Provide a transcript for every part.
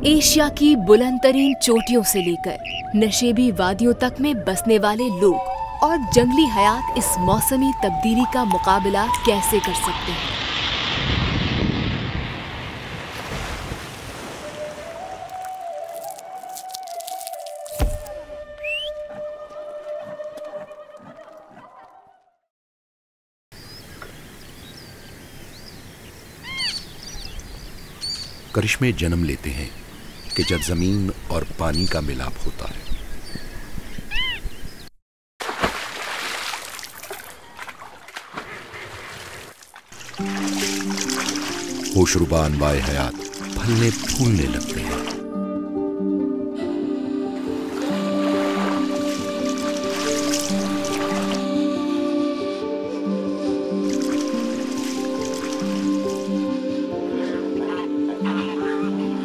Asia की बुलंद तरीन चोटियों से लेकर नशेबी वादियों तक में बसने वाले लोग और जंगली हयात इस मौसमी तब्दीली का मुकाबला कैसे कर सकते हैं? करिश्मे जन्म लेते हैं कि जब जमीन और पानी का मिलाप होता है। होशरुबा अनवाए हयात फलने फूलने लगते हैं।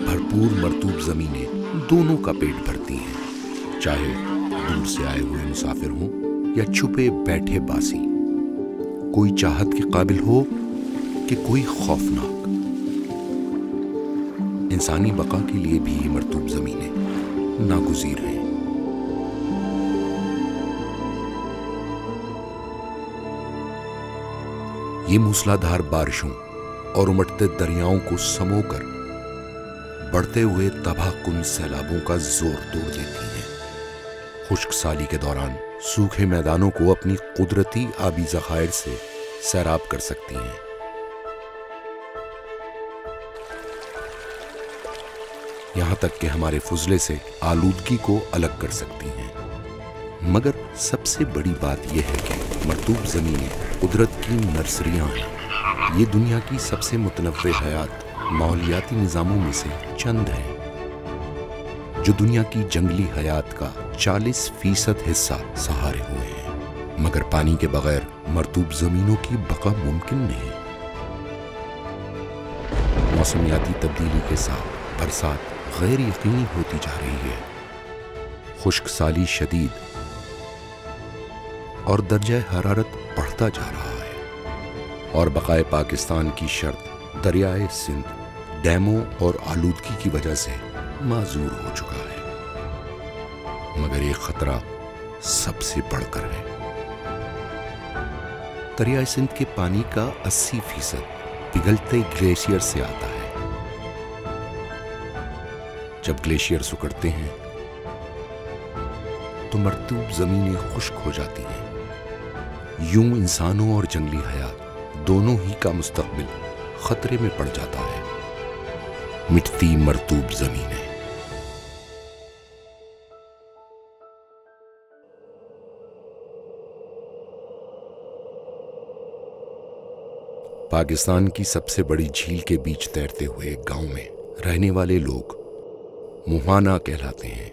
भरपूर मरतूब जमीनें दोनों का पेट भरती हैं, चाहे दूर से आए हुए मुसाफिर हों या छुपे बैठे बासी, कोई चाहत के काबिल हो कि कोई खौफनाक। इंसानी बका के लिए भी ये मरतूब जमीनें नागुज़ीर हैं। ये मूसलाधार बारिशों और उमड़ते दरियाओं को समोकर बढ़ते हुए तबाहकुन सैलाबों का जोर तोड़ देती हैं। खुश्क साली के दौरान सूखे मैदानों को अपनी कुदरती आबी ज़खायर से सैराब कर सकती हैं। यहां तक कि हमारे फुजले से आलूदगी को अलग कर सकती हैं। मगर सबसे बड़ी बात यह है कि मरतूब ज़मीनें कुदरत की नर्सरियां हैं। ये दुनिया की सबसे मुतनव्वे हयात माहौलियाती निज़ामों में से चंद हैं जो दुनिया की जंगली हयात का 40% हिस्सा सहारे हुए हैं। मगर पानी के बगैर मरतूब ज़मीनों की बका मुमकिन नहीं। मौसमियाती तब्दीली के साथ बरसात गैर यकीनी होती जा रही है। खुश्क साली शदीद और दर्जा हरारत बढ़ता जा रहा है और बकाए पाकिस्तान की शर्त दरियाए सिंध डैमों और आलूदगी की वजह से माजूर हो चुका है। मगर ये खतरा सबसे बढ़कर है। दरियाए सिंध के पानी का 80% पिघलते ग्लेशियर से आता है। जब ग्लेशियर सिकुड़ते हैं तो मरतूब जमीनें खुश्क हो जाती हैं। यूं इंसानों और जंगली हयात दोनों ही का मुस्तकबिल खतरे में पड़ जाता है। मिटती मरतूब जमीनें। पाकिस्तान की सबसे बड़ी झील के बीच तैरते हुए एक गांव में रहने वाले लोग मुहाना कहलाते हैं।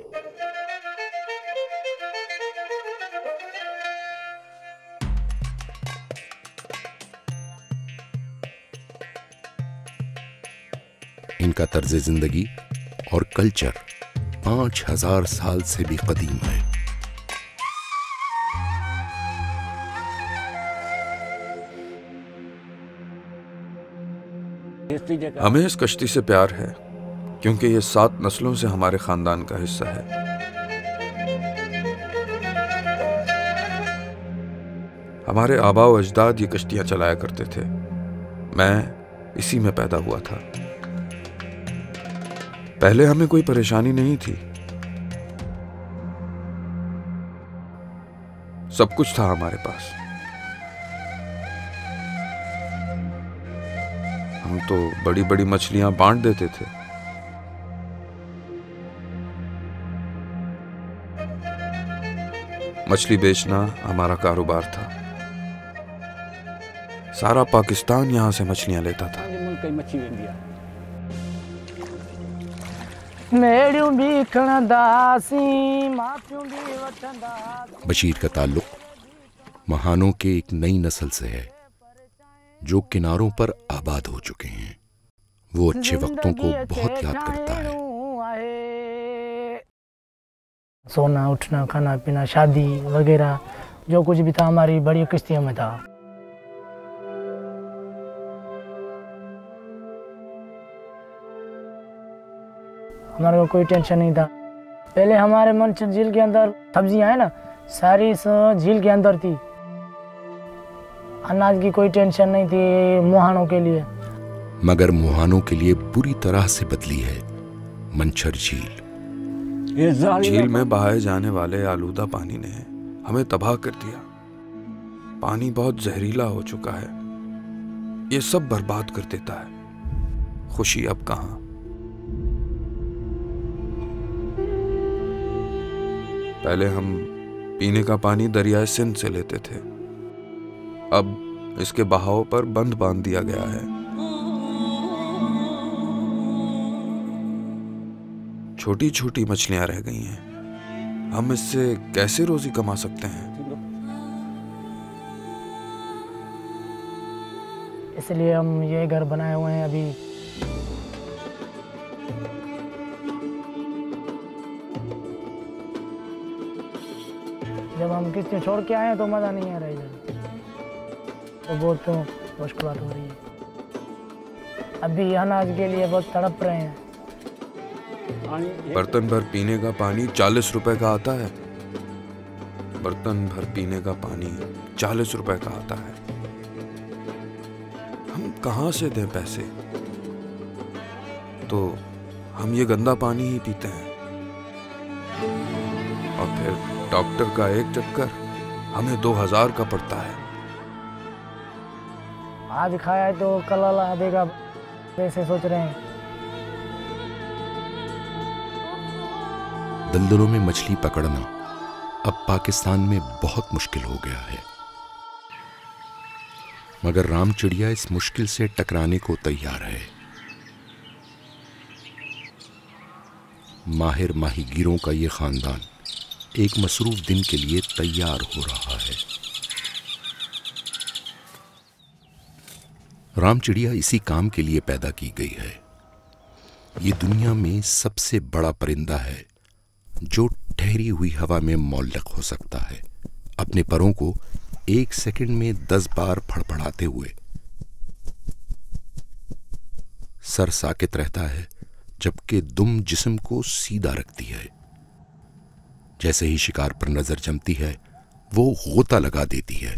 इनका तर्ज जिंदगी और कल्चर 5000 साल से भी कदीम है। हमें इस कश्ती से प्यार है क्योंकि ये 7 नस्लों से हमारे खानदान का हिस्सा है। हमारे आबा व अजदाद ये कश्तियां चलाया करते थे। मैं इसी में पैदा हुआ था। पहले हमें कोई परेशानी नहीं थी। सब कुछ था हमारे पास। हम तो बड़ी बड़ी मछलियां बांट देते थे। मछली बेचना हमारा कारोबार था। सारा पाकिस्तान यहां से मछलियां लेता था। बशीर का ताल्लुक महानों के एक नई नस्ल से है जो किनारों पर आबाद हो चुके हैं। वो अच्छे वक्तों को बहुत याद करता है। सोना उठना खाना पीना शादी वगैरह जो कुछ भी था हमारी बड़ी किश्तियों में था। हमारे को कोई टेंशन नहीं था। पहले हमारे मनचंद झील के अंदर सब्जियां है ना, सारी झील के अंदर थी। अनाज की कोई टेंशन नहीं थी मुहानों के लिए। मगर मुहानों के लिए बुरी तरह से बदली है मंछर झील। झील में बहाए जाने वाले आलूदा पानी ने हमें तबाह कर दिया। पानी बहुत जहरीला हो चुका है, ये सब बर्बाद कर देता है। खुशी अब कहाँ। पहले हम पीने का पानी दरियाए सिंध से लेते थे, अब इसके बहाव पर बंद बांध दिया गया है। छोटी छोटी मछलियां रह गई हैं, हम इससे कैसे रोजी कमा सकते हैं? इसलिए हम ये घर बनाए हुए हैं अभी। जब हम किस्तें छोड़ के आए तो मज़ा नहीं आ रहा है, तो बहुत मुश्किल हो रही है। अभी अनाज के लिए बहुत तड़प रहे हैं। बर्तन भर पीने का पानी 40 रुपए का आता है। बर्तन भर पीने का पानी 40 रुपए का आता है। हम कहाँ से दें पैसे? तो हम ये गंदा पानी ही पीते हैं। और फिर डॉक्टर का एक चक्कर हमें 2000 का पड़ता है। आज खाया है तो कल अल्लाह देगा, ऐसे सोच रहे हैं। दलदलों में मछली पकड़ना अब पाकिस्तान में बहुत मुश्किल हो गया है, मगर रामचिड़िया इस मुश्किल से टकराने को तैयार है। माहिर माहीगीरों का ये खानदान एक मसरूफ दिन के लिए तैयार हो रहा है। रामचिड़िया इसी काम के लिए पैदा की गई है। ये दुनिया में सबसे बड़ा परिंदा है जो ठहरी हुई हवा में मौल्लक हो सकता है, अपने परों को 1 सेकंड में 10 बार फड़फड़ाते हुए। सर साकित रहता है जबकि दुम जिस्म को सीधा रखती है। जैसे ही शिकार पर नजर जमती है वो गोता लगा देती है।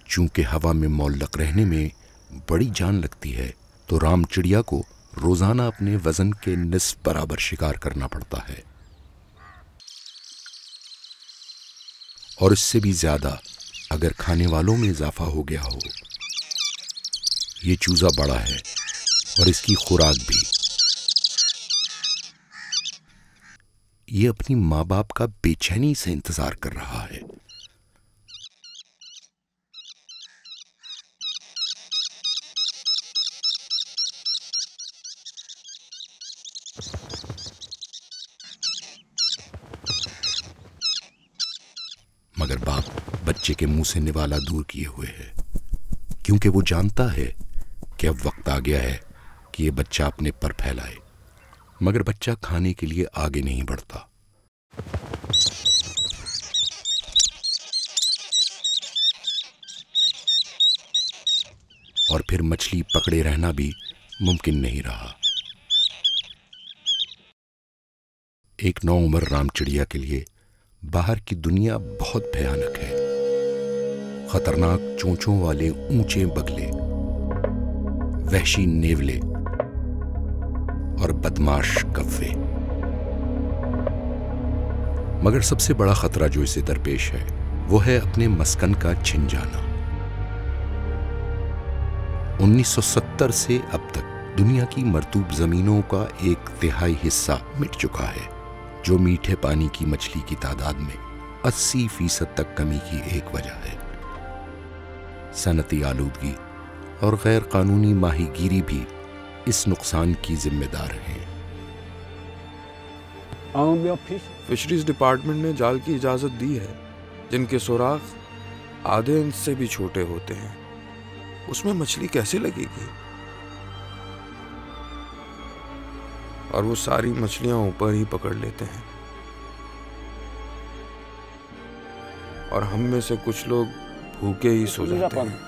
चूंकि हवा में मौल्लक रहने में बड़ी जान लगती है, तो रामचिड़िया को रोजाना अपने वजन के निस्फ बराबर शिकार करना पड़ता है, और इससे भी ज्यादा अगर खाने वालों में इजाफा हो गया हो। ये चूजा बड़ा है और इसकी खुराक भी। ये अपनी माँ बाप का बेचैनी से इंतजार कर रहा है। मगर बाप बच्चे के मुंह से निवाला दूर किए हुए है, क्योंकि वो जानता है कि अब वक्त आ गया है कि ये बच्चा अपने पर फैलाए। मगर बच्चा खाने के लिए आगे नहीं बढ़ता। और फिर मछली पकड़े रहना भी मुमकिन नहीं रहा। एक नौउम्र रामचिड़िया के लिए बाहर की दुनिया बहुत भयानक है। खतरनाक चोंचों वाले ऊंचे बगले, वहशी नेवले और बदमाश कव्वे। मगर सबसे बड़ा खतरा जो इसे दरपेश है वो है अपने मस्कन का छिन जाना। 1970 से अब तक दुनिया की मरतूब जमीनों का 1/3 हिस्सा मिट चुका है, जो मीठे पानी की मछली की तादाद में 80% तक कमी की एक वजह है। सनती आलूदगी और गैर कानूनी माहीगीरी भी इस नुकसान की जिम्मेदार हैं। फिशरीज डिपार्टमेंट ने जाल की इजाजत दी है, जिनके सुराख आधे इंच से भी छोटे होते हैं। उसमें मछली कैसे लगेगी? और वो सारी मछलियां ऊपर ही पकड़ लेते हैं, और हम में से कुछ लोग भूखे ही सो जाते हैं।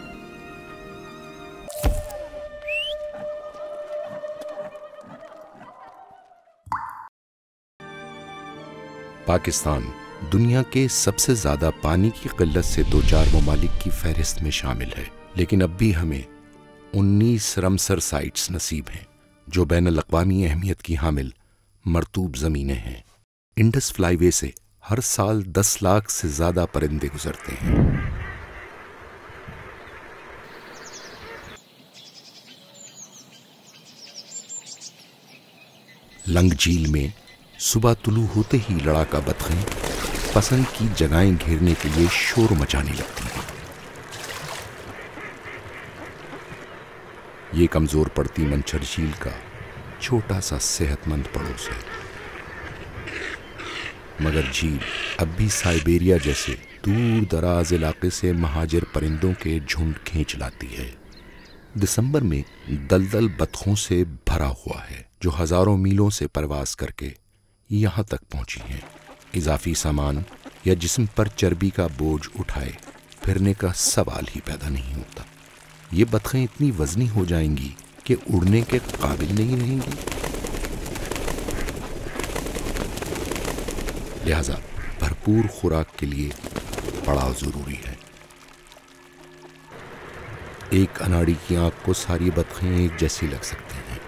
पाकिस्तान दुनिया के सबसे ज्यादा पानी की किल्लत से 2-4 ममालिक की फहरिस्त में शामिल है, लेकिन अब भी हमें 19 रमसर साइट्स नसीब हैं जो बैनुल-अक़वामी अहमियत की हामिल मरतूब ज़मीनें हैं। इंडस फ्लाईवे से हर साल 10 लाख से ज्यादा परिंदे गुजरते हैं। लंग झील में सुबह तुलू होते ही लड़ाका बतखें पसंद की जगहें घेरने के लिए शोर मचाने लगती हैं। ये कमजोर पड़ती मंचर झील का छोटा सा सेहतमंद पड़ोस है, मगर झील अब भी साइबेरिया जैसे दूर दराज इलाके से महाजिर परिंदों के झुंड खींच लाती है। दिसंबर में दलदल बतखों से भरा हुआ है जो हजारों मीलों से परवास करके यहाँ तक पहुंची हैं। इजाफी सामान या जिस्म पर चर्बी का बोझ उठाए फिरने का सवाल ही पैदा नहीं होता। ये बतखें इतनी वजनी हो जाएंगी कि उड़ने के काबिल नहीं रहेंगी। लिहाजा भरपूर खुराक के लिए पड़ाव जरूरी है। एक अनाड़ी की आंख को सारी बतखें एक जैसी लग सकती हैं।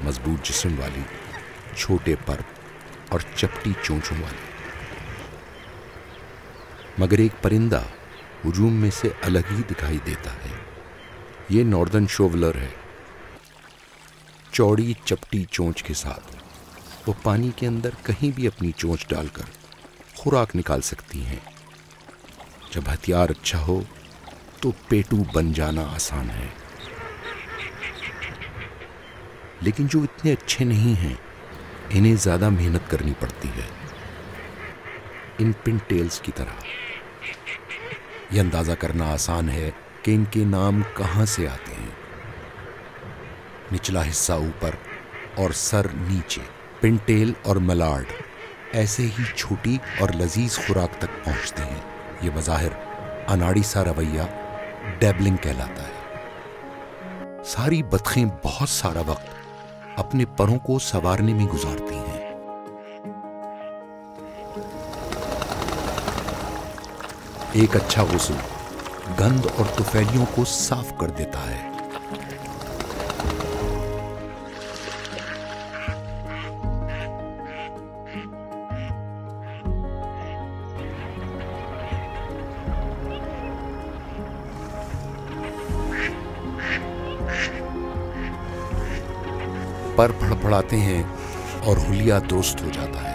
मजबूत जिस्म वाली, छोटे पर और चपटी चोंचों वाली, मगर एक परिंदा हुजूम में से अलग ही दिखाई देता है। ये नॉर्दर्न शोवलर है। चौड़ी चपटी चोंच के साथ वो पानी के अंदर कहीं भी अपनी चोंच डालकर खुराक निकाल सकती हैं। जब हथियार अच्छा हो तो पेटू बन जाना आसान है, लेकिन जो इतने अच्छे नहीं हैं इन्हें ज्यादा मेहनत करनी पड़ती है। इन पिनटेल्स की तरह यह अंदाजा करना आसान है कि इनके नाम कहां से आते हैं। निचला हिस्सा ऊपर और सर नीचे। पिनटेल और मलार्ड ऐसे ही छोटी और लजीज खुराक तक पहुंचते हैं। ये बज़ाहिर अनाड़ी सा रवैया डैबलिंग कहलाता है। सारी बतखें बहुत सारा वक्त अपने परों को संवारने में गुजारती हैं। एक अच्छा गुस्ल गंध और तुफैलियों को साफ कर देता है। पर फड़फड़ाते हैं और हुलिया दुरुस्त हो जाता है।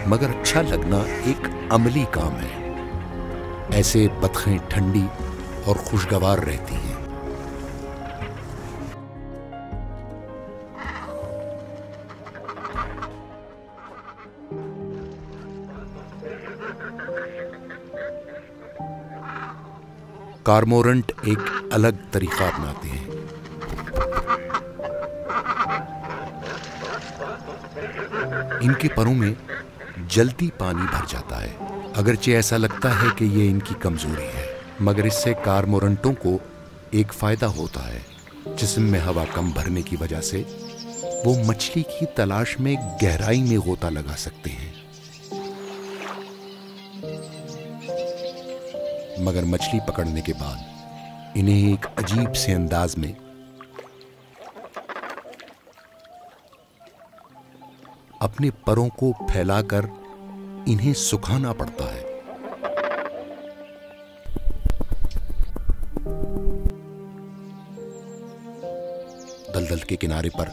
मगर अच्छा लगना एक अमली काम है। ऐसे बतखें ठंडी और खुशगवार रहती हैं। कार्मोरेंट एक अलग तरीका अपनाते हैं। इनके परों में जल्दी पानी भर जाता है। अगरचे ऐसा लगता है कि ये इनकी कमजोरी है, मगर इससे कार्मोरेंटों को एक फायदा होता है। जिस्म में हवा कम भरने की वजह से वो मछली की तलाश में गहराई में गोता लगा सकते हैं। मगर मछली पकड़ने के बाद इन्हें एक अजीब से अंदाज में अपने परों को फैलाकर इन्हें सुखाना पड़ता है। दलदल के किनारे पर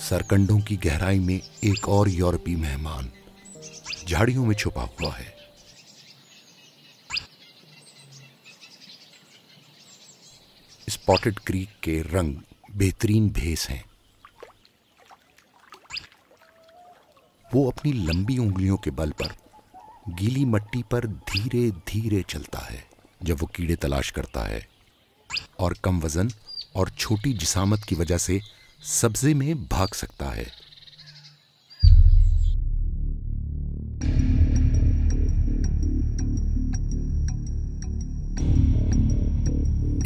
सरकंडों की गहराई में एक और यूरोपीय मेहमान झाड़ियों में छुपा हुआ है। स्पॉटेड क्रीक के रंग बेहतरीन भेस हैं। वो अपनी लंबी उंगलियों के बल पर गीली मट्टी पर धीरे धीरे चलता है जब वो कीड़े तलाश करता है और कम वजन और छोटी जिसामत की वजह से सब्जे में भाग सकता है।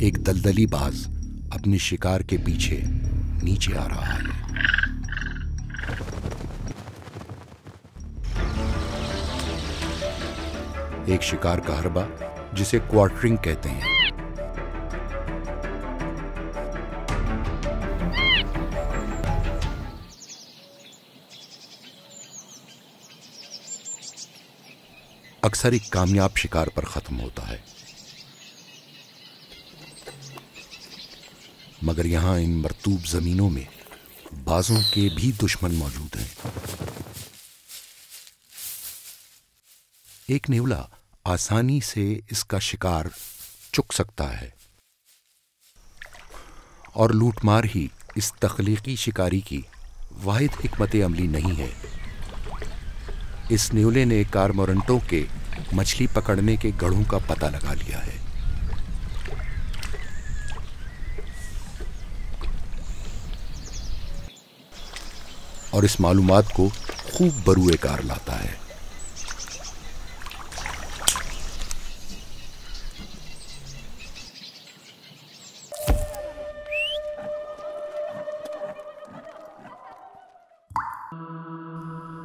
एक दलदली बाज अपने शिकार के पीछे नीचे आ रहा है। एक शिकार का हरबा जिसे क्वार्टरिंग कहते हैं, अक्सर एक कामयाब शिकार पर खत्म होता है, मगर यहां इन मरतूब जमीनों में बाजों के भी दुश्मन मौजूद हैं। एक नेवला आसानी से इसका शिकार चुक सकता है और लूटमार ही इस तख्लीकी शिकारी की वाहिद हिकमत अमली नहीं है। इस नेवले ने कारमोरंटों के मछली पकड़ने के गढ़ों का पता लगा लिया है। और इस मालूमात को खूब बरूए कार लाता है।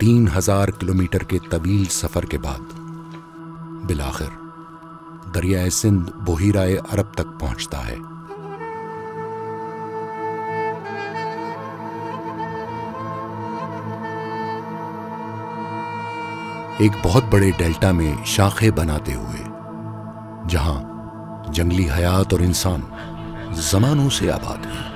तीन 3000 किलोमीटर के तवील सफर के बाद बिलाखिर दरियाए सिंध बोहिराए अरब तक पहुंचता है। एक बहुत बड़े डेल्टा में शाखें बनाते हुए, जहां जंगली हयात और इंसान जमानों से आबाद हैं।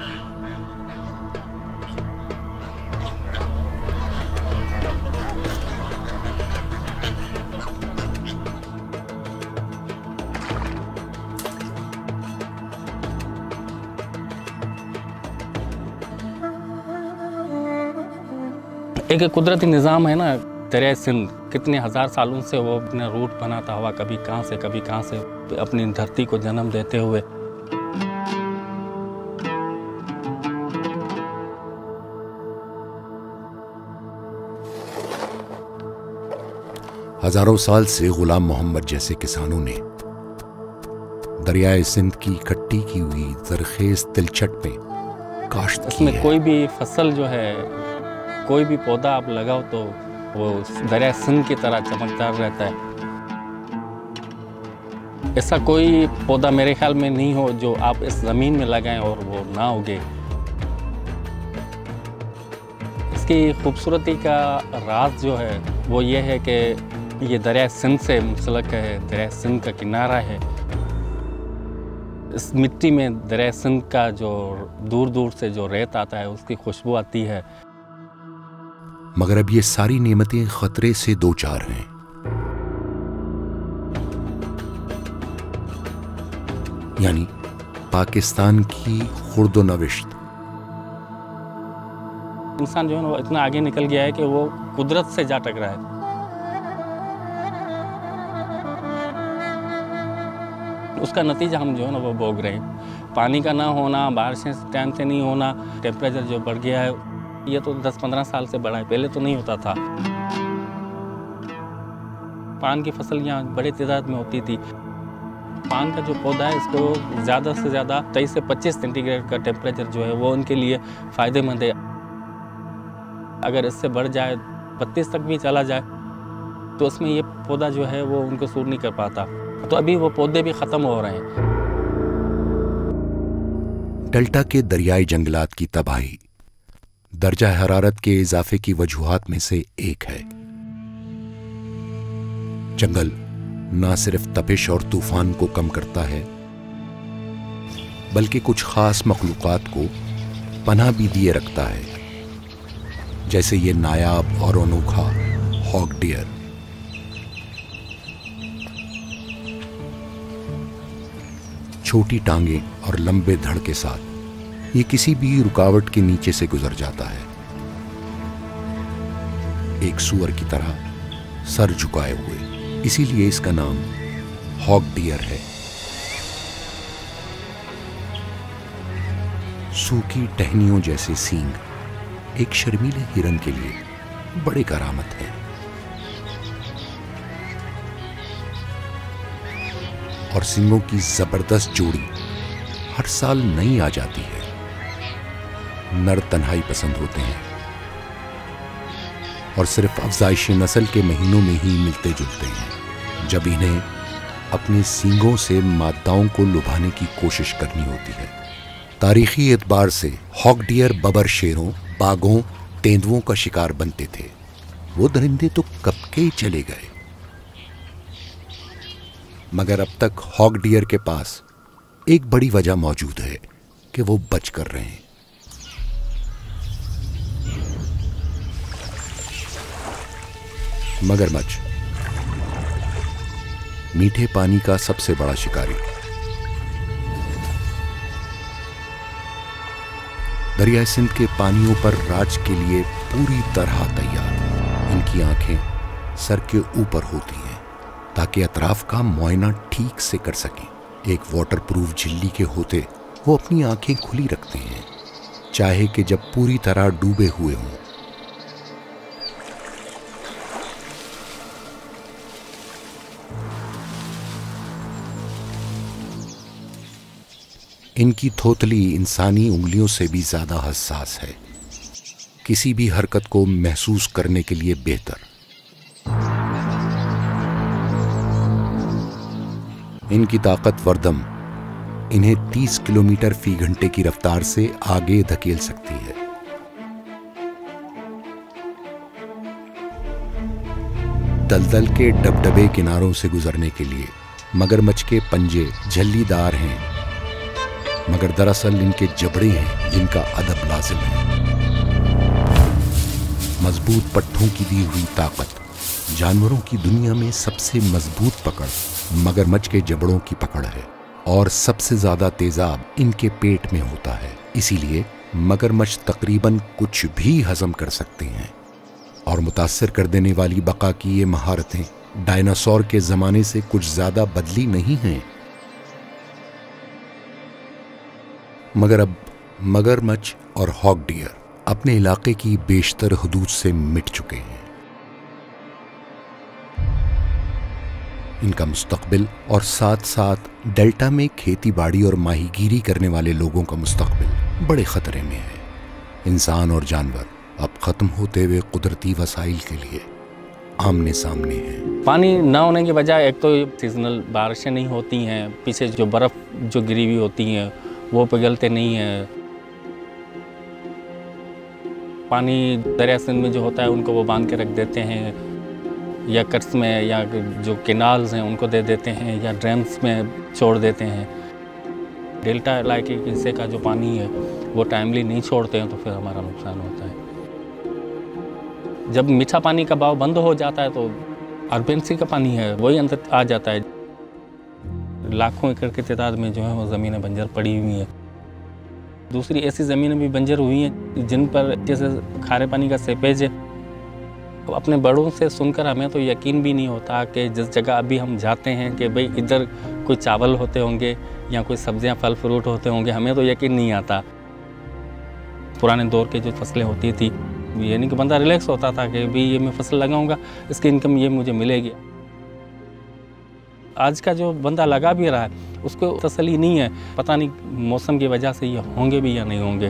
एक कुदरती निज़ाम है ना, दरियाए सिंध कितने हज़ार सालों से वो अपना रूट बनाता हुआ कभी कहाँ से अपनी धरती को जन्म देते हुए हजारों साल से गुलाम मोहम्मद जैसे किसानों ने दरियाए सिंध की इकट्ठी की हुई जरखेज तिलछट में काश्त की है। इसमें कोई भी फसल जो है, कोई भी पौधा आप लगाओ तो वो दरिया सिंध की तरह चमकदार रहता है। ऐसा कोई पौधा मेरे ख्याल में नहीं हो जो आप इस ज़मीन में लगाएं और वो ना उगे। इसकी खूबसूरती का राज जो है वो ये है कि ये दरिया सिंध से मुंसलक है, दरिया सिंध का किनारा है। इस मिट्टी में दरिया सिंध का जो दूर दूर से जो रेत आता है उसकी खुशबू आती है। मगर अब ये सारी नेमतें खतरे से दो चार हैं। यानी पाकिस्तान की खुर्दो-नविश्त। इंसान जो है ना वो इतना आगे निकल गया है कि वो कुदरत से जा टकरा है। उसका नतीजा हम जो है ना वो भोग रहे हैं। पानी का ना होना, बारिशें टाइम से नहीं होना, टेम्परेचर जो बढ़ गया है, ये तो 10-15 साल से बढ़ा है, पहले तो नहीं होता था। पान की फसल यहाँ बड़े तादाद में होती थी। पान का जो पौधा है इसको ज़्यादा से ज़्यादा 23 से 25 सेंटीग्रेड का टेम्परेचर जो है वो उनके लिए फ़ायदेमंद है। अगर इससे बढ़ जाए, 32 तक भी चला जाए, तो उसमें ये पौधा जो है वो उनको सूट नहीं कर पाता। तो अभी वो पौधे भी ख़त्म हो रहे हैं। डेल्टा के दरियाई जंगलात की तबाही दर्जा हरारत के इजाफे की वजूहात में से एक है। जंगल न सिर्फ तपिश और तूफान को कम करता है, बल्कि कुछ खास मखलूकात को पनाह भी दिए रखता है, जैसे ये नायाब और अनोखा हॉग डियर। छोटी टांगें और लंबे धड़ के साथ ये किसी भी रुकावट के नीचे से गुजर जाता है, एक सूअर की तरह सर झुकाए हुए। इसी लिए इसका नाम हॉग डियर है। सूखी टहनियों जैसे सींग एक शर्मीले हिरन के लिए बड़े करामत है। और सींगों की जबरदस्त जोड़ी हर साल नई आ जाती है। नर तन्हाई पसंद होते हैं और सिर्फ अफजाइश नस्ल के महीनों में ही मिलते जुलते हैं, जब इन्हें अपने सींगों से मादाओं को लुभाने की कोशिश करनी होती है। तारीखी एतबार से हॉग डियर बबर शेरों, बाघों, तेंदुओं का शिकार बनते थे। वो दरिंदे तो कब के ही चले गए, मगर अब तक हॉग डियर के पास एक बड़ी वजह मौजूद है कि वो बच कर रहे हैं। मगरमच्छ, मीठे पानी का सबसे बड़ा शिकारी। दरियाई सिंध के पानियों पर राज के लिए पूरी तरह तैयार। इनकी आंखें सर के ऊपर होती हैं ताकि अतराफ का मुआयना ठीक से कर सकें। एक वाटरप्रूफ झिल्ली के होते वो अपनी आंखें खुली रखते हैं, चाहे कि जब पूरी तरह डूबे हुए हों। इनकी थोतली इंसानी उंगलियों से भी ज्यादा हसास है, किसी भी हरकत को महसूस करने के लिए बेहतर। इनकी ताकतवर दम इन्हें 30 किलोमीटर फी घंटे की रफ्तार से आगे धकेल सकती है। दलदल के डबडबे किनारों से गुजरने के लिए मगरमच्छ के पंजे झल्लीदार हैं, मगर दरअसल इनके जबड़े हैं जिनका अदब लाजिम है। मजबूत पट्टों की दी हुई ताकत। जानवरों की दुनिया में सबसे मजबूत पकड़ मगरमच्छ के जबड़ों की पकड़ है, और सबसे ज्यादा तेजाब इनके पेट में होता है। इसीलिए मगरमच्छ तकरीबन कुछ भी हजम कर सकते हैं। और मुतासिर कर देने वाली बका की ये महारतें डायनासोर के जमाने से कुछ ज्यादा बदली नहीं हैं। मगर अब मगरमच्छ और हॉग डियर अपने इलाके की बेशतर हुदूद से मिट चुके हैं। इनका मुस्तकबिल और साथ साथ डेल्टा में खेती बाड़ी और माहीगीरी करने वाले लोगों का मुस्तकबिल बड़े खतरे में है। इंसान और जानवर अब खत्म होते हुए कुदरती वसाइल के लिए आमने सामने हैं। पानी ना होने की वजह एक तो सीजनल बारिशें नहीं होती हैं, पीछे जो बर्फ़ जो गिरी हुई होती हैं वो पिघलते नहीं हैं। पानी दरिया सिंध में जो होता है उनको वो बांध के रख देते हैं, या कट्स में, या जो कैनाल्स हैं उनको दे देते हैं, या ड्रम्स में छोड़ देते हैं। डेल्टा इलाके के हिस्से का जो पानी है वो टाइमली नहीं छोड़ते हैं, तो फिर हमारा नुकसान होता है। जब मीठा पानी का बहाव बंद हो जाता है तो अर्बन सी का पानी है वही अंदर आ जाता है। लाखों एकड़ की तादाद में जो है वो ज़मीनें बंजर पड़ी हुई हैं। दूसरी ऐसी ज़मीनें भी बंजर हुई हैं जिन पर जैसे खारे पानी का सेपेज है। तो अपने बड़ों से सुनकर हमें तो यकीन भी नहीं होता कि जिस जगह अभी हम जाते हैं कि भाई इधर कोई चावल होते होंगे या कोई सब्जियां फल फ्रूट होते होंगे, हमें तो यकीन नहीं आता। पुराने दौर के जो फसलें होती थी, यानी कि बंदा रिलैक्स होता था कि भाई ये मैं फसल लगाऊंगा, इसकी इनकम ये मुझे मिलेगी। आज का जो बंदा लगा भी रहा है उसको तसल्ली नहीं है, पता नहीं मौसम की वजह से ये होंगे भी या नहीं होंगे,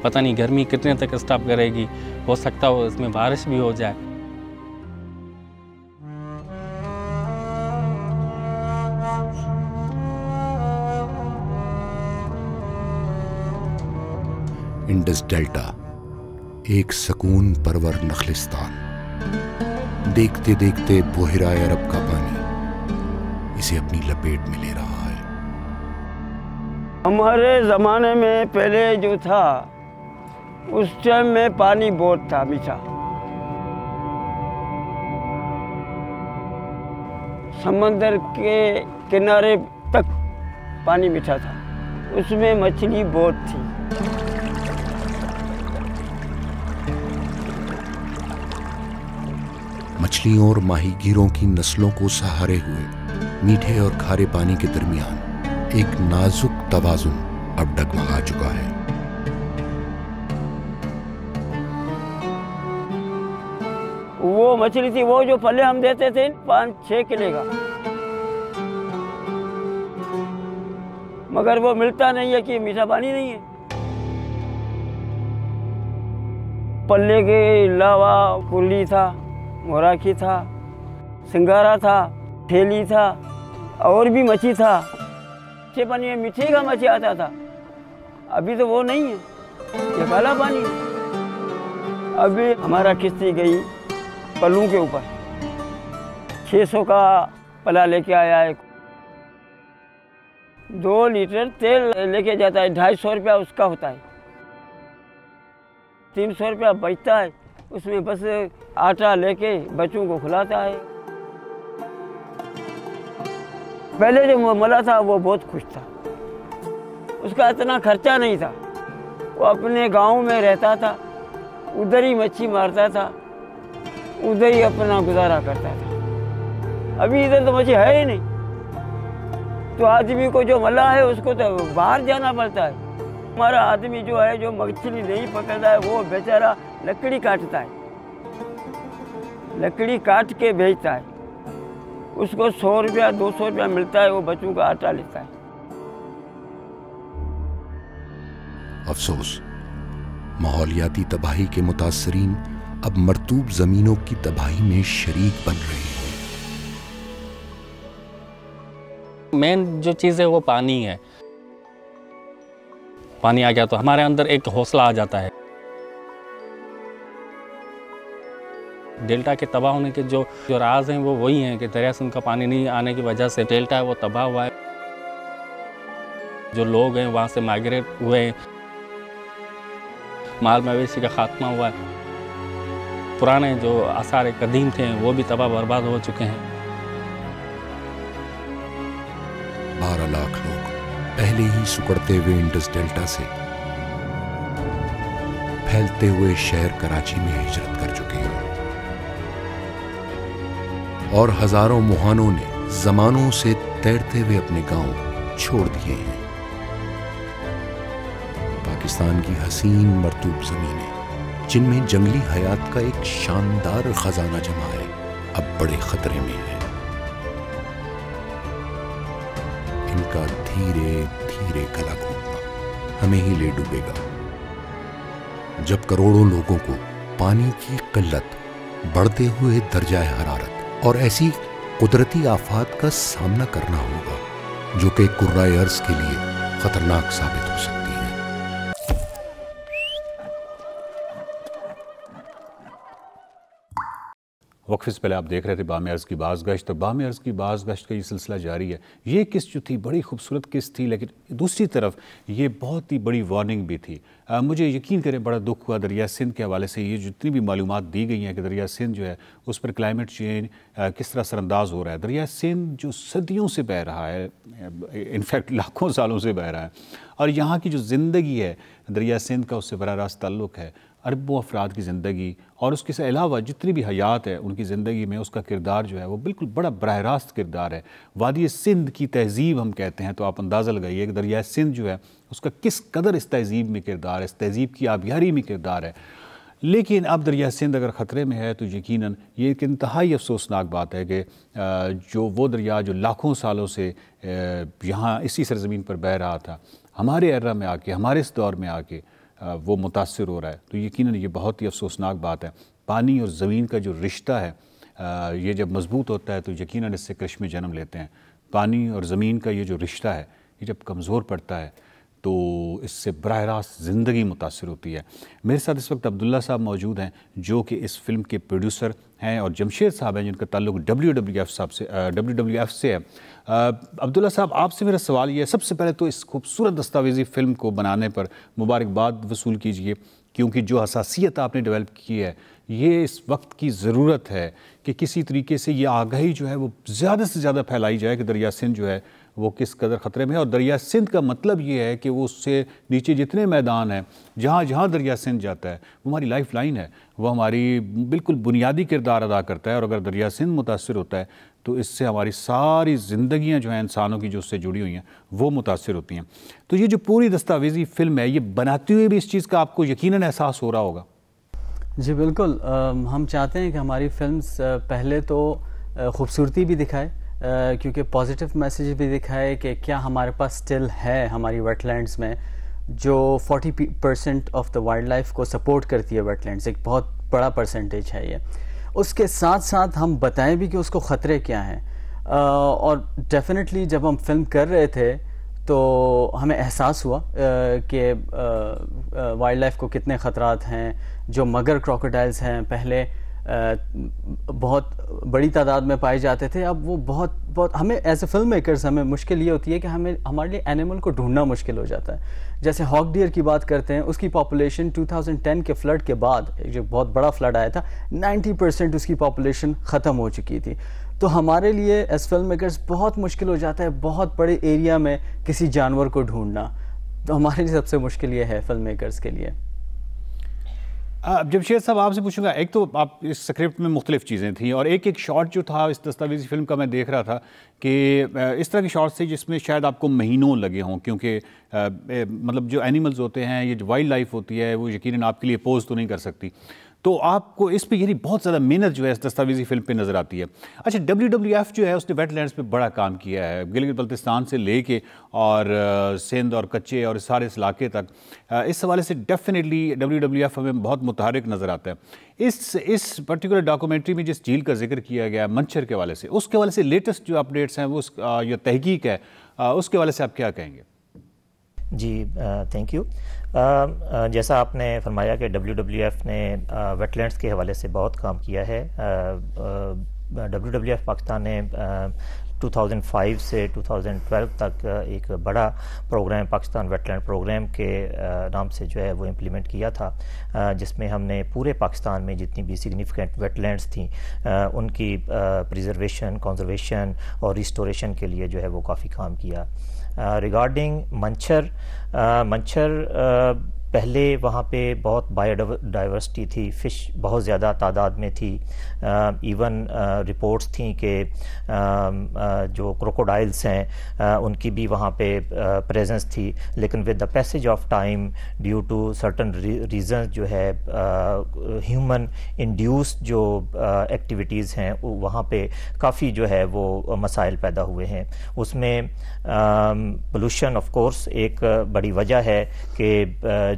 पता नहीं गर्मी कितने तक स्टॉप करेगी, हो सकता हो इसमें बारिश भी हो जाए। इंडस डेल्टा एक सकून परवर नखलिस्तान। देखते देखते बोहिराए अरब का पानी इसे अपनी लपेट में ले रहा है। हमारे ज़माने में पहले जो था उस टाइम में पानी बहुत था मीठा। समंदर के किनारे तक पानी मीठा था, उसमें मछली बहुत थी। मछलियों और माहीगीरों की नस्लों को सहारे हुए मीठे और खारे पानी के दरमियान एक नाजुक तवाजुन अब डगमगा चुका है। वो मछली थी, वो जो पल्ले हम देते थे 5-6 किलो का, मगर वो मिलता नहीं है कि मीठा पानी नहीं है। पल्ले के अलावा कुल्ली था, मोराखी था, सिंगारा था, थेली था, और भी मछली था। अच्छे पानी में मीठे का मछली आता था, अभी तो वो नहीं है, ये काला पानी है। अभी हमारा किश्ती गई पल्लू के ऊपर, 600 का पला लेके आया है, 2 लीटर तेल लेके जाता है, 250 रुपया उसका होता है, 300 रुपया बचता है, उसमें बस आटा लेके बच्चों को खिलाता है। पहले जो मौला था वो बहुत खुश था, उसका इतना खर्चा नहीं था, वो अपने गांव में रहता था, उधर ही मच्छी मारता था, उधर ही अपना गुजारा करता था। अभी इधर तो मच्छी है ही नहीं, तो आदमी को जो मल्ला है उसको तो बाहर जाना पड़ता है। हमारा आदमी जो है, जो मछली नहीं पकड़ता है, वो बेचारा लकड़ी काटता है, लकड़ी काट के बेचता है, उसको 100 रुपया 200 रुपया मिलता है, वो बच्चों का आटा लेता है। अफसोस, माहौलियाती तबाही के मुतासरीन अब मरतूब जमीनों की तबाही में शरीक बन रहे हैं। मेन जो चीज़ है वो पानी है। पानी आ गया तो हमारे अंदर एक हौसला आ जाता है। डेल्टा के तबाह होने के जो राज हैं वो वही हैं कि दरिया सिंध का पानी नहीं आने की वजह से डेल्टा है वो तबाह हुआ है। जो लोग हैं वहाँ से माइग्रेट हुए हैं, माल मवेशी का खात्मा हुआ है, पुराने जो आसार कदीम थे वो भी तबाह बर्बाद हो चुके हैं। 12 लाख लोग पहले ही सुकड़ते हुए इंडस डेल्टा से फैलते हुए शहर कराची में हिजरत कर चुके हैं और हजारों मुहानों ने जमानों से तैरते हुए अपने गांव छोड़ दिए हैं। पाकिस्तान की हसीन मरतूब जमीनें, जिनमें जंगली हयात का एक शानदार खजाना जमा है, अब बड़े खतरे में है। इनका धीरे धीरे गला घोटना हमें ही ले डूबेगा। जब करोड़ों लोगों को पानी की किल्लत, बढ़ते हुए दर्जा हरारत और ऐसी कुदरती आफात का सामना करना होगा जो कि कुर्राए अर्ज के लिए खतरनाक साबित हो सकती है। वक्फे से पहले आप देख रहे थे बामे अर्ज़ की बाज़गश्त, तो बामे अर्ज़ की बाज़गश्त का ये सिलसिला जारी है। ये किस्त जो थी बड़ी खूबसूरत किस्त थी, लेकिन दूसरी तरफ ये बहुत ही बड़ी वार्निंग भी थी। मुझे यकीन करें बड़ा दुख हुआ दरिया सिंध के हवाले से ये जितनी भी मालूमात दी गई हैं कि दरिया सिंध जो है उस पर क्लाइमेट चेंज किस तरह असरअंदाज हो रहा है। दरिया सिंध जो सदियों से बह रहा है, इनफैक्ट लाखों सालों से बह रहा है, और यहाँ की जो ज़िंदगी है दरिया सिंध का उससे बराह रास्त ताल्लुक़ है। अरबों अफराद की ज़िंदगी और उसके अलावा जितनी भी हयात है उनकी ज़िंदगी में उसका किरदार जो है वो बिल्कुल बड़ा बराह रास्त किरदार है। वादी सिंध की तहज़ीब हम कहते हैं, तो आप अंदाज़ा लगाइए कि दरिया सिंध जो है उसका किस कदर इस तहज़ीब में किरदार है, इस तहज़ीब की आबियारी में किरदार है। लेकिन अब दरिया सिंध अगर ख़तरे में है तो यकीनन ये एक इंतहाई अफसोसनाक बात है कि जो वो दरिया जो लाखों सालों से यहाँ इसी सरज़मीन पर बह रहा था, हमारे एरा में आके, हमारे इस दौर में आके वो मुतासिर हो रहा है, तो यकीनन ये बहुत ही अफसोसनाक बात है। पानी और ज़मीन का जो रिश्ता है ये जब मज़बूत होता है तो यकीनन इससे करिश्मे जन्म लेते हैं। पानी और ज़मीन का ये जो रिश्ता है ये जब कमज़ोर पड़ता है तो इससे बराह रास्त ज़िंदगी मुतासिर होती है। मेरे साथ इस वक्त अब्दुल्ला साहब मौजूद हैं जो कि इस फिल्म के प्रोड्यूसर हैं, और जमशेद साहब हैं जिनका ताल्लुक WWF से है। अब्दुल्ला साहब, आपसे मेरा सवाल ये है, सबसे पहले तो इस खूबसूरत दस्तावेज़ी फ़िल्म को बनाने पर मुबारकबाद वसूल कीजिए, क्योंकि जो हसासियत आपने डेवलप की है ये इस वक्त की ज़रूरत है कि किसी तरीके से ये आगाही जो है वो ज़्यादा से ज़्यादा फैलाई जाए कि दरिया सिंध जो है وہ کس قدر خطرے میں ہے. اور دریا سندھ کا مطلب یہ ہے کہ وہ اس سے نیچے جتنے میدان ہیں جہاں جہاں دریا سندھ جاتا ہے وہ ہماری لائف لائن ہے, وہ ہماری بالکل بنیادی کردار ادا کرتا ہے. اور اگر دریا سندھ متاثر ہوتا ہے تو اس سے ہماری ساری زندگیاں جو ہیں انسانوں کی جو اس سے جڑی ہوئی ہیں وہ متاثر ہوتی ہیں. تو یہ جو پوری دستاویزی فلم ہے یہ بناتے ہوئے بھی اس چیز کا آپ کو یقیناً احساس ہو رہا ہوگا. جی بالکل, ہم چاہتے ہیں کہ ہماری فلمز پہلے تو خوبصورتی بھی دکھائے, کیونکہ پازیٹیو میسیج بھی دکھائے کہ کیا ہمارے پاس سٹل ہے ہماری ویٹ لینڈز میں جو 40% آف دا وائلڈ لائف کو سپورٹ کرتی ہے. ویٹ لینڈز ایک بہت بڑا پرسنٹیج ہے یہ. اس کے ساتھ ساتھ ہم بتائیں بھی کہ اس کو خطرے کیا ہیں. اور ڈیفینیٹلی جب ہم فلم کر رہے تھے تو ہمیں احساس ہوا کہ وائلڈ لائف کو کتنے خطرات ہیں. جو مگر کراکوڈائلز ہیں پہلے بہت بڑی تعداد میں پائے جاتے تھے, اب وہ بہت ہمیں ایز اے فلم میکرز ہمیں مشکل یہ ہوتی ہے کہ ہمارے لیے اینیمل کو ڈھونڈنا مشکل ہو جاتا ہے. جیسے ہاک ڈیئر کی بات کرتے ہیں, اس کی پاپولیشن 2010 کے فلڈ کے بعد, جو بہت بڑا فلڈ آیا تھا, 90% اس کی پاپولیشن ختم ہو چکی تھی. تو ہمارے لیے ایز فلم میکرز بہت مشکل ہو جاتا ہے بہت بڑے ایریا میں کسی جانور کو ڈھونڈنا. تو ہمارے لیے سب سے مشکل یہ ہے فلم میکرز کے لیے. جمشید صاحب آپ سے پوچھوں گا, ایک تو آپ اس اسکرپٹ میں مختلف چیزیں تھیں اور ایک شاٹ جو تھا اس دستاویزی فلم کا میں دیکھ رہا تھا کہ اس طرح کے شاٹس تھے جس میں شاید آپ کو مہینوں لگے ہوں, کیونکہ مطلب جو اینیملز ہوتے ہیں, یہ جو وائلڈ لائف ہوتی ہے وہ یقیناً آپ کے لیے پوز تو نہیں کر سکتی. تو آپ کو اس پہ یعنی بہت زیادہ محنت جو ہے اس دستاویزی فلم پہ نظر آتی ہے. اچھا, WWF جو ہے اس نے ویٹ لینڈز پہ بڑا کام کیا ہے, گلگت بلتستان سے لے کے اور سندھ اور کچے اور سارے اس علاقے تک. اس حوالے سے ڈیفینیٹلی WWF ہمیں بہت متحرک نظر آتا ہے. اس پرٹیکولر ڈاکومنٹری میں جس جھیل کا ذکر کیا گیا منچر کے حوالے سے, اس کے حوالے سے لیٹسٹ جو اپڈیٹس ہیں وہ یا تحقیق ہے اس کے حوالے سے آپ کیا کہیں گے؟ جی تھینک یو. جیسا آپ نے فرمایا کہ WWF نے ویٹ لینڈز کے حوالے سے بہت کام کیا ہے. WWF پاکستان نے 2005 سے 2012 تک ایک بڑا programme Pakistan wet land programme کے نام سے جو ہے وہ امپلیمنٹ کیا تھا, جس میں ہم نے پورے پاکستان میں جتنی بھی سگنیفیکنٹ ویٹ لینڈز تھیں ان کی پریزرویشن, کنزرویشن اور ریسٹوریشن کے لیے جو ہے وہ کافی کام کیا. ریگارڈنگ منچر پہلے وہاں پہ بہت بایو ڈائیورسٹی تھی, فش بہت زیادہ تعداد میں تھی. ایون رپورٹس تھیں کہ جو کروکوڈائلس ہیں ان کی بھی وہاں پہ پریزنس تھی, لیکن with the passage of time due to certain reasons جو ہے ہیومن انڈیوسڈ جو ایکٹیویٹیز ہیں وہاں پہ کافی جو ہے وہ مسائل پیدا ہوئے ہیں. اس میں پولوشن آف کورس ایک بڑی وجہ ہے کہ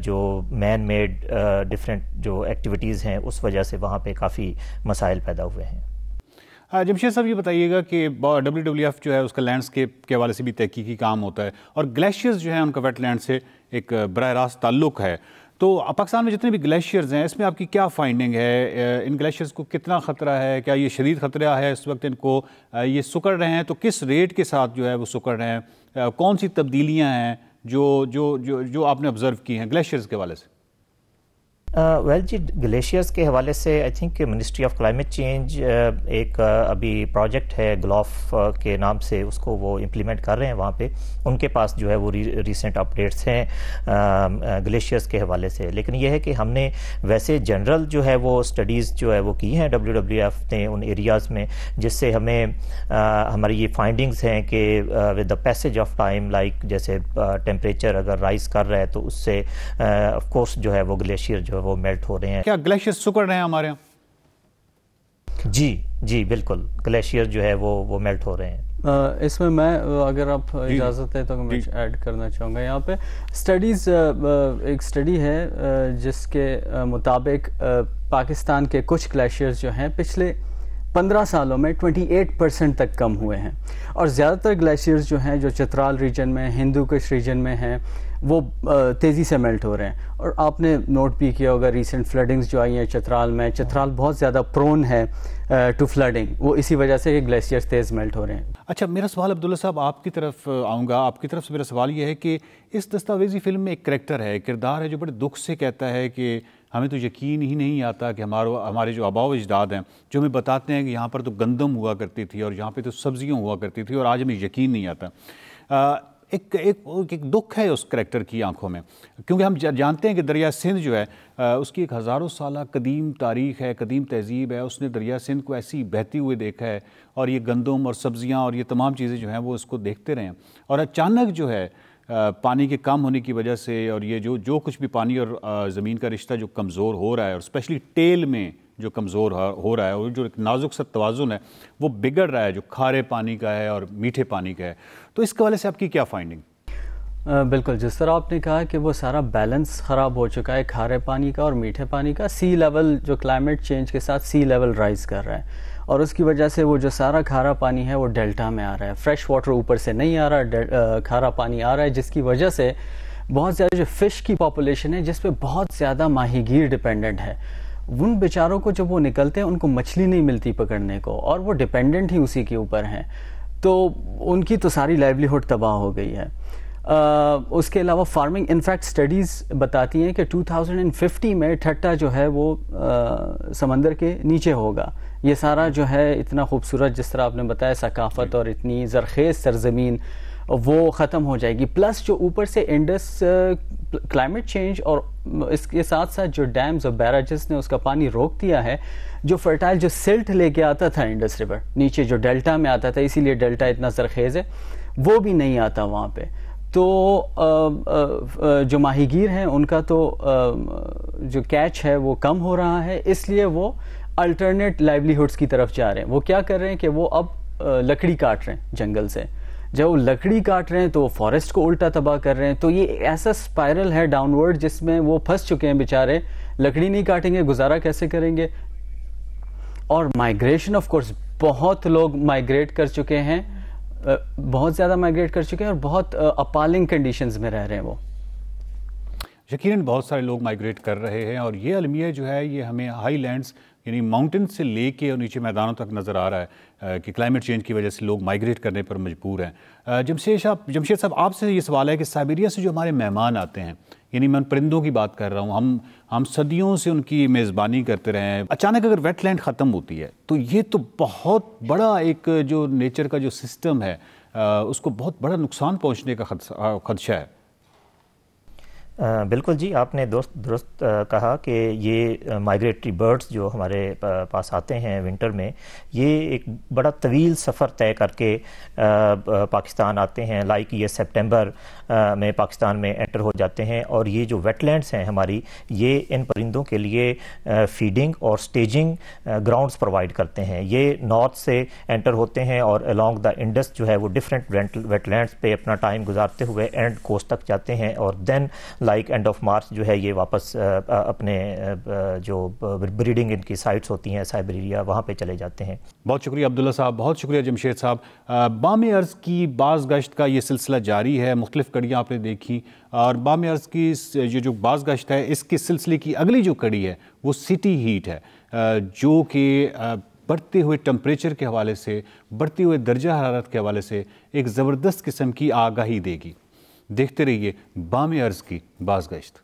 جو مین میڈ ڈفرینٹ جو ایکٹیویٹیز ہیں اس وجہ سے وہاں پہ کافی مسائل پیدا ہوئے ہیں. جمشید صاحب یہ بتائیے گا کہ WWF جو ہے اس کا لینڈسکیپ کے حوالے سے بھی تحقیقی کام ہوتا ہے اور گلیشیئرز جو ہیں ان کا ویٹ لینڈ سے ایک براہ راست تعلق ہے. تو پاکستان میں جتنے بھی گلیشیئرز ہیں اس میں آپ کی کیا فائنڈنگ ہے؟ ان گلیشیئرز کو کتنا خطرہ ہے؟ کیا یہ شدید خطرہ ہے اس وقت ان کو؟ یہ سکڑ رہے ہیں تو کس ریٹ کے ساتھ جو ہے وہ سکڑ رہے ہیں؟ کون سی تبدیلیاں ہیں جو آپ نے آبزرو کی ہیں گلیشیئرز کے حوالے سے؟ ویل جی, گلیشیئرز کے حوالے سے I think ministry of climate change ایک ابھی پروجیکٹ ہے گلوف کے نام سے, اس کو وہ امپلیمنٹ کر رہے ہیں وہاں پہ. ان کے پاس جو ہے وہ ریسنٹ اپڈیٹس ہیں گلیشیئرز کے حوالے سے. لیکن یہ ہے کہ ہم نے ویسے جنرل جو ہے وہ اسٹڈیز جو ہے وہ کی ہیں WWF نے ان ایریاز میں, جس سے ہمیں ہماری یہ فائنڈنگز ہیں کہ with the passage of time like جیسے ٹیمپریچر اگر رائز کر رہا ہے تو اس سے آف کورس جو ہے وہ گلیشیئر جو ہے وہ میلٹ ہو رہے ہیں. کیا گلیشیئر سکڑ رہے ہیں ہمارے یہاں؟ جی بالکل, گلیشیئر جو ہے وہ میلٹ ہو رہے ہیں. اس میں اگر آپ اجازت ہے تو میں ایڈ کرنا چاہوں گا یہاں پہ. اسٹڈیز, ایک اسٹڈی ہے جس کے مطابق پاکستان کے کچھ گلیشیئرز جو ہیں پچھلے 15 سالوں میں 28% تک کم ہوئے ہیں, اور زیادہ تر گلیشیئرز جو ہیں جو چترال ریجن میں, ہندو کش ریجن میں ہیں, وہ تیزی سے میلٹ ہو رہے ہیں. اور آپ نے نوٹ بھی کیا ہوگا ریسنٹ فلڈنگز جو آئی ہیں چترال میں, چترال بہت زیادہ پرون ہے ٹو فلڈنگ, وہ اسی وجہ سے کہ گلیشیئرز تیز میلٹ ہو رہے ہیں. اچھا, میرا سوال عبداللہ صاحب آپ کی طرف آؤں گا. آپ کی طرف سے میرا سوال یہ ہے کہ اس دستاویزی فلم میں ایک کریکٹر ہے, ایک کردار ہے جو بڑے دکھ سے کہتا ہے کہ ہمیں تو یقین ہی نہیں آتا کہ ہمارے جو آباء و اجداد ہیں جو ہمیں بتاتے ہیں کہ یہاں پر تو گندم ہوا کرتی تھی اور یہاں پہ تو سبزیاں ہوا کرتی تھی، اور آج ہمیں یقین نہیں آتا۔ ایک دکھ ہے اس کریکٹر کی آنکھوں میں، کیونکہ ہم جانتے ہیں کہ دریا سندھ جو ہے اس کی ایک ہزاروں سالہ قدیم تاریخ ہے، قدیم تہذیب ہے۔ اس نے دریا سندھ کو ایسی بہتی ہوئے دیکھا ہے، اور یہ گندم اور سبزیاں اور یہ تمام چیزیں جو ہیں وہ اس کو دیکھتے رہے ہیں، اور اچانک جو ہے پانی کے کم ہونے کی وجہ سے، اور یہ جو کچھ بھی پانی اور زمین کا رشتہ جو کمزور ہو رہا ہے، اور اسپیشلی ٹیل میں جو کمزور ہو رہا ہے، اور جو ایک نازک سا توازن ہے وہ بگڑ رہا ہے، جو کھارے پانی کا ہے اور میٹھے پانی کا ہے۔ تو اس کے حوالے سے آپ کی کیا فائنڈنگ؟ بالکل، جس طرح آپ نے کہا کہ وہ سارا بیلنس خراب ہو چکا ہے کھارے پانی کا اور میٹھے پانی کا۔ سی لیول جو کلائمیٹ چینج کے ساتھ سی لیول رائز کر رہا ہے، اور اس کی وجہ سے وہ جو سارا کھارا پانی ہے وہ ڈیلٹا میں آ رہا ہے، فریش واٹر اوپر سے نہیں آ رہا، کھارا پانی آ رہا ہے، جس کی وجہ سے بہت زیادہ جو فش کی پاپولیشن ہے جس پہ بہت زیادہ ماہی گیر ڈپینڈنٹ ہے، ان بیچاروں کو جب وہ نکلتے ہیں ان کو مچھلی نہیں ملتی پکڑنے کو، اور وہ ڈپینڈنٹ ہی اسی کے اوپر ہیں، تو ان کی تو ساری لائیولیہڈ تباہ ہو گئی ہے۔ اس کے علاوہ فارمنگ، انفیکٹ سٹڈیز بتاتی ہیں کہ 2050 میں ٹھٹا جو ہے وہ سمندر کے نیچے ہوگا۔ یہ سارا جو ہے اتنا خوبصورت، جس طرح آپ نے بتایا، ثقافت اور اتنی زرخیز سرزمین وہ ختم ہو جائے گی، پلس جو اوپر سے انڈس کلائمیٹ چینج اور اس کے ساتھ ساتھ جو ڈیمز اور بیراجز نے اس کا پانی روک دیا ہے، جو فرٹائل جو سلٹ لے کے آتا تھا انڈس ریور نیچے جو ڈیلٹا میں آتا تھا، اسی لیے ڈیلٹا اتنا زرخیز ہے، وہ بھی نہیں آتا وہاں پہ۔ تو جو ماہی گیر ہیں ان کا تو جو کیچ ہے وہ کم ہو رہا ہے، اس لیے وہ الٹرنیٹ لائیولیہڈس کی طرف جا رہے ہیں۔ وہ کیا کر رہے ہیں کہ وہ اب لکڑی کاٹ رہے ہیں جنگل سے، جب وہ لکڑی کاٹ رہے ہیں تو وہ فارسٹ کو الٹا تباہ کر رہے ہیں۔ تو یہ ایسا اسپائرل ہے ڈاؤن ورڈ جس میں وہ پھنس چکے ہیں بیچارے، لکڑی نہیں کاٹیں گے گزارا کیسے کریں گے؟ اور مائیگریشن آف کورس، بہت لوگ مائیگریٹ کر چکے ہیں، بہت زیادہ مائیگریٹ کر چکے ہیں، اور بہت اپالنگ کنڈیشنز میں رہ رہے ہیں وہ۔ یقیناً بہت سارے لوگ مائیگریٹ کر رہے ہیں، اور یہ المیہ جو ہے یہ ہمیں ہائی لینڈز یعنی ماؤنٹین سے لے کے اور نیچے میدانوں تک نظر آ رہا ہے کہ کلائمیٹ چینج کی وجہ سے لوگ مائیگریٹ کرنے پر مجبور ہیں۔ جمشید صاحب، آپ سے یہ سوال ہے کہ سائبیریا سے جو ہمارے مہمان آتے ہیں، یعنی میں ان پرندوں کی بات کر رہا ہوں، ہم صدیوں سے ان کی میزبانی کرتے رہے ہیں، اچانک اگر ویٹ لینڈ ختم ہوتی ہے تو یہ تو بہت بڑا ایک جو نیچر کا جو سسٹم ہے اس کو بہت بڑا نقصان پہنچنے کا خدشہ ہے۔ بالکل جی، آپ نے درست کہا کہ یہ مائیگریٹری برڈز جو ہمارے پاس آتے ہیں ونٹر میں، یہ ایک بڑا طویل سفر طے کر کے پاکستان آتے ہیں، لائک یہ سپٹمبر میں پاکستان میں انٹر ہو جاتے ہیں، اور یہ جو ویٹ لینڈز ہیں ہماری، یہ ان پرندوں کے لیے فیڈنگ اور سٹیجنگ گراؤنڈز پرووائڈ کرتے ہیں۔ یہ نارتھ سے انٹر ہوتے ہیں اور الانگ دا انڈس جو ہے وہ ڈفرینٹ ویٹ لینڈز پہ اپنا ٹائم گزارتے ہوئے اینڈ کوسٹ تک جاتے ہیں، اور دین لائک اینڈ آف مارچ جو ہے یہ واپس اپنے جو بریڈنگ ان کی سائٹس ہوتی ہیں سائبیریا، وہاں پہ چلے جاتے ہیں۔ بہت شکریہ عبداللہ صاحب، بہت شکریہ جمشید صاحب۔ بام ارض کی باز گشت کا یہ سلسلہ جاری ہے، مختلف کڑیاں آپ نے دیکھی، اور بام ارض کی جو باز گشت ہے اس کے سلسلے کی اگلی جو کڑی ہے وہ سٹی ہیٹ ہے، جو کہ بڑھتے ہوئے ٹمپریچر کے حوالے سے، بڑھتے ہوئے درجہ حرارت کے حوالے سے ایک زبردست قسم کی آگاہی دے گی۔ دیکھتے رہیے بام ارض کی باز گشت۔